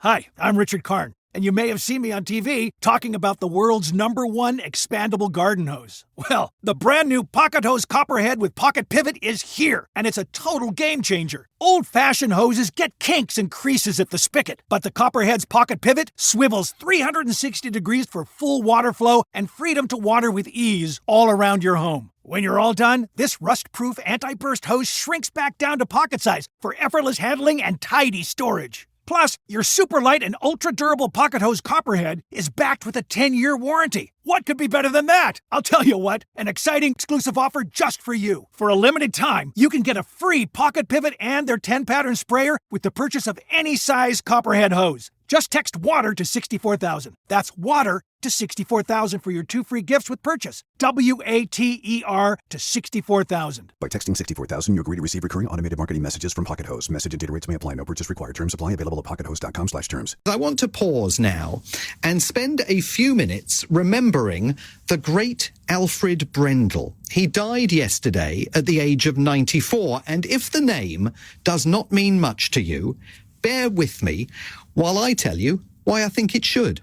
Hi, I'm Richard Karn, and you may have seen me on TV talking about the world's #1 expandable garden hose. Well, the brand new Pocket Hose Copperhead with Pocket Pivot is here, and it's a total game changer. Old-fashioned hoses get kinks and creases at the spigot, but the Copperhead's Pocket Pivot swivels 360 degrees for full water flow and freedom to water with ease all around your home. When you're all done, this rust-proof anti-burst hose shrinks back down to pocket size for effortless handling and tidy storage. Plus, your super light and ultra-durable Pocket Hose Copperhead is backed with a 10-year warranty. What could be better than that? I'll tell you what, an exciting exclusive offer just for you. For a limited time, you can get a free Pocket Pivot and their 10-pattern sprayer with the purchase of any size Copperhead hose. Just text WATER to 64,000. That's WATER to 64,000 for your 2 free gifts with purchase. WATER to 64,000. By texting 64,000, you agree to receive recurring automated marketing messages from Pocket Hose. Message and data rates may apply. No purchase required. Terms apply. Available at pockethose.com/terms. I want to pause now and spend a few minutes remembering the great Alfred Brendel. He died yesterday at the age of 94, and if the name does not mean much to you, bear with me while I tell you why I think it should.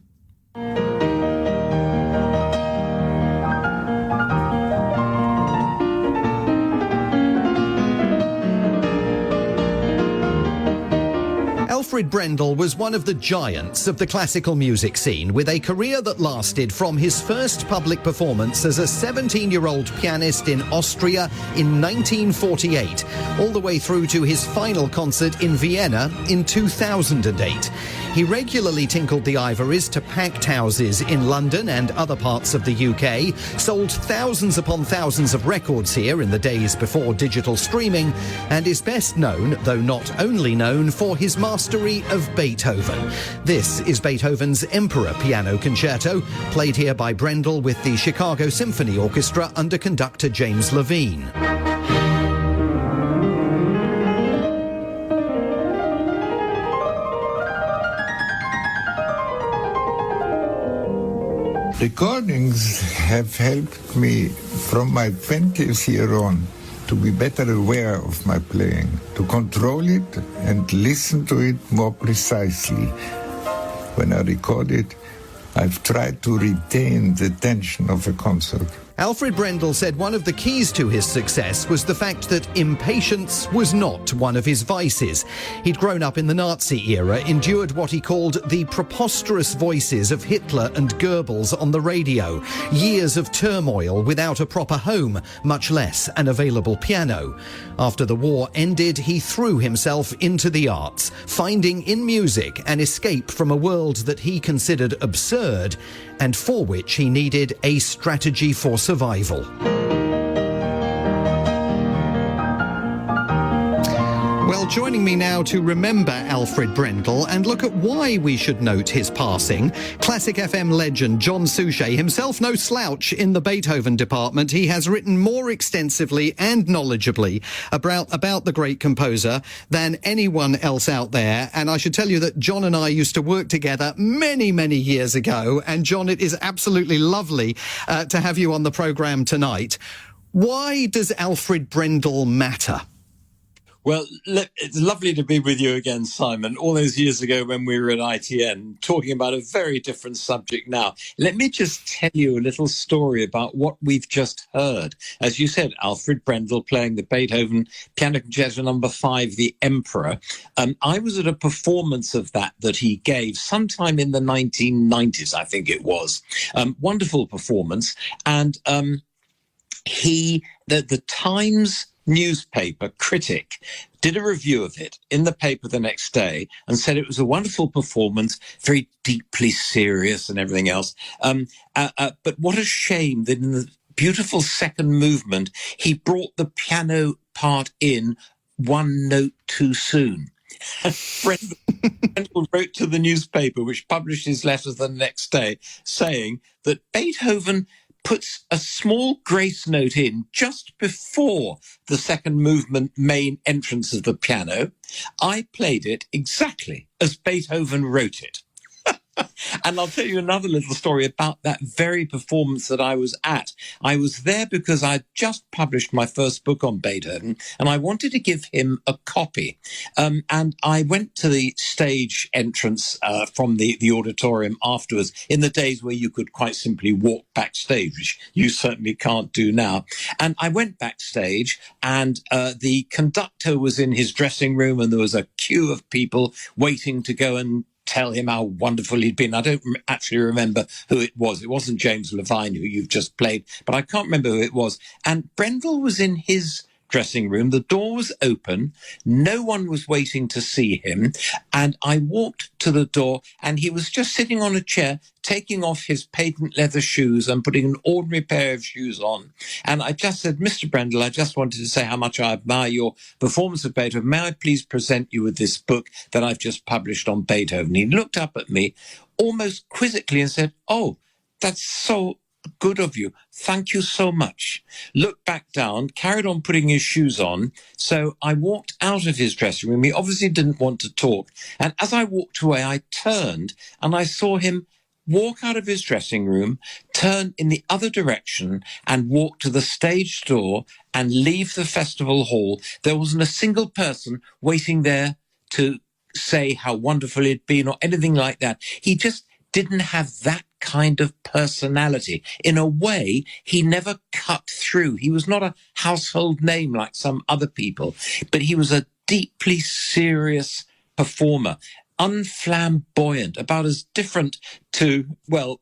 Alfred Brendel was one of the giants of the classical music scene, with a career that lasted from his first public performance as a 17-year-old pianist in Austria in 1948, all the way through to his final concert in Vienna in 2008. He regularly tinkled the ivories to packed houses in London and other parts of the UK, sold thousands upon thousands of records here in the days before digital streaming, and is best known, though not only known, for his mastery of Beethoven. This is Beethoven's Emperor Piano Concerto, played here by Brendel with the Chicago Symphony Orchestra under conductor James Levine. Recordings have helped me from my 20th year on to be better aware of my playing, to control it and listen to it more precisely. When I record it, I've tried to retain the tension of a concert. Alfred Brendel said one of the keys to his success was the fact that impatience was not one of his vices. He'd grown up in the Nazi era, endured what he called the preposterous voices of Hitler and Goebbels on the radio, years of turmoil without a proper home, much less an available piano. After the war ended, he threw himself into the arts, finding in music an escape from a world that he considered absurd and for which he needed a strategy for survival. Well, joining me now to remember Alfred Brendel and look at why we should note his passing, Classic FM legend John Suchet, himself no slouch in the Beethoven department. He has written more extensively and knowledgeably about the great composer than anyone else out there. And I should tell you that John and I used to work together many, many years ago. And John, it is absolutely lovely to have you on the programme tonight. Why does Alfred Brendel matter? Well, it's lovely to be with you again, Simon. All those years ago when we were at ITN, talking about a very different subject now. Let me just tell you a little story about what we've just heard. As you said, Alfred Brendel playing the Beethoven Piano Concerto No. 5, The Emperor. I was at a performance of that he gave sometime in the 1990s, I think it was. Wonderful performance. And the Times newspaper critic did a review of it in the paper the next day and said it was a wonderful performance, very deeply serious and everything else. But what a shame that in the beautiful second movement, he brought the piano part in one note too soon. Brendel wrote to the newspaper, which published his letter the next day, saying that Beethoven puts a small grace note in just before the second movement main entrance of the piano. I played it exactly as Beethoven wrote it. And I'll tell you another little story about that very performance that I was at. I was there because I'd just published my first book on Beethoven, and I wanted to give him a copy. And I went to the stage entrance from the auditorium afterwards, in the days where you could quite simply walk backstage, which you certainly can't do now. And I went backstage, and the conductor was in his dressing room, and there was a queue of people waiting to go and tell him how wonderful he'd been. I don't actually remember who it was. It wasn't James Levine, who you've just played, but I can't remember who it was. And Brendel was in his dressing room. The door was open. No one was waiting to see him. And I walked to the door, and he was just sitting on a chair, taking off his patent leather shoes and putting an ordinary pair of shoes on. And I just said, Mr. Brendel, I just wanted to say how much I admire your performance of Beethoven. May I please present you with this book that I've just published on Beethoven? He looked up at me almost quizzically and said, oh, that's so good of you. Thank you so much. Looked back down, carried on putting his shoes on. So I walked out of his dressing room. He obviously didn't want to talk. And as I walked away, I turned and I saw him walk out of his dressing room, turn in the other direction and walk to the stage door and leave the festival hall. There wasn't a single person waiting there to say how wonderful it'd been or anything like that. He just didn't have that kind of personality. In a way, he never cut through. He was not a household name like some other people, but he was a deeply serious performer, unflamboyant, about as different to, well,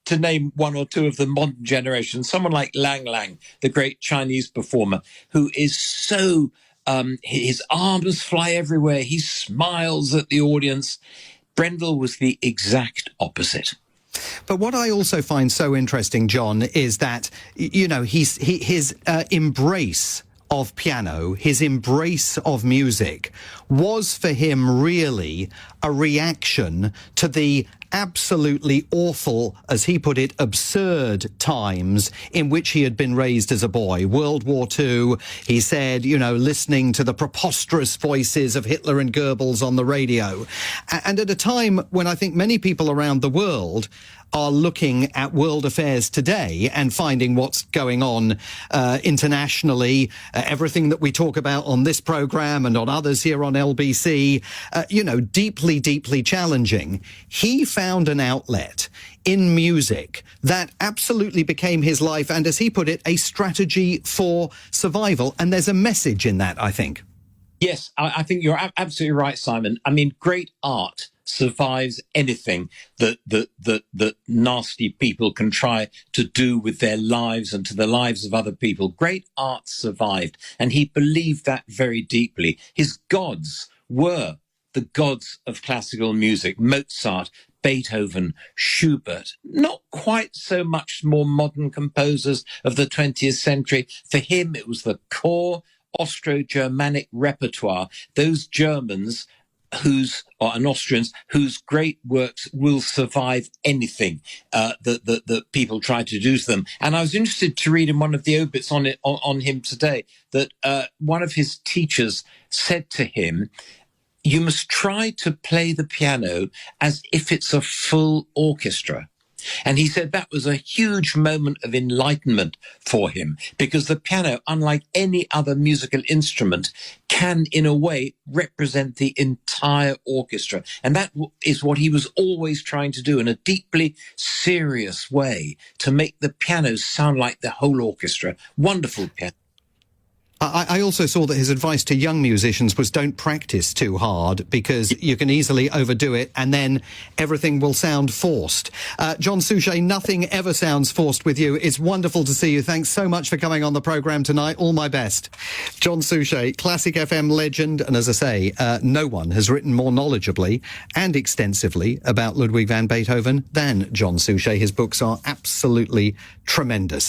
to name one or two of the modern generation, someone like Lang Lang, the great Chinese performer, who is so, his arms fly everywhere. He smiles at the audience. Brendel was the exact opposite. But what I also find so interesting, John, is that, you know, his embrace of piano, his embrace of music, was for him really a reaction to the absolutely awful, as he put it, absurd times in which he had been raised as a boy. World War II, he said, you know, listening to the preposterous voices of Hitler and Goebbels on the radio. And at a time when I think many people around the world are looking at world affairs today and finding what's going on internationally, everything that we talk about on this program and on others here on LBC, you know, deeply, deeply challenging. He found an outlet in music that absolutely became his life and, as he put it, a strategy for survival. And there's a message in that, I think. Yes, I think you're absolutely right, Simon. I mean, great art survives anything that nasty people can try to do with their lives and to the lives of other people. Great art survived, and he believed that very deeply. His gods were the gods of classical music: Mozart, Beethoven, Schubert, not quite so much more modern composers of the 20th century. For him, it was the core Austro-Germanic repertoire, those Germans and Austrians whose great works will survive anything that people try to do to them. And I was interested to read in one of the obits on him today that one of his teachers said to him, "You must try to play the piano as if it's a full orchestra." And he said that was a huge moment of enlightenment for him, because the piano, unlike any other musical instrument, can, in a way, represent the entire orchestra. And that is what he was always trying to do in a deeply serious way, to make the piano sound like the whole orchestra. Wonderful piano. I also saw that his advice to young musicians was don't practice too hard, because you can easily overdo it and then everything will sound forced. John Suchet, nothing ever sounds forced with you. It's wonderful to see you. Thanks so much for coming on the programme tonight. All my best. John Suchet, Classic FM legend. And as I say, no one has written more knowledgeably and extensively about Ludwig van Beethoven than John Suchet. His books are absolutely tremendous.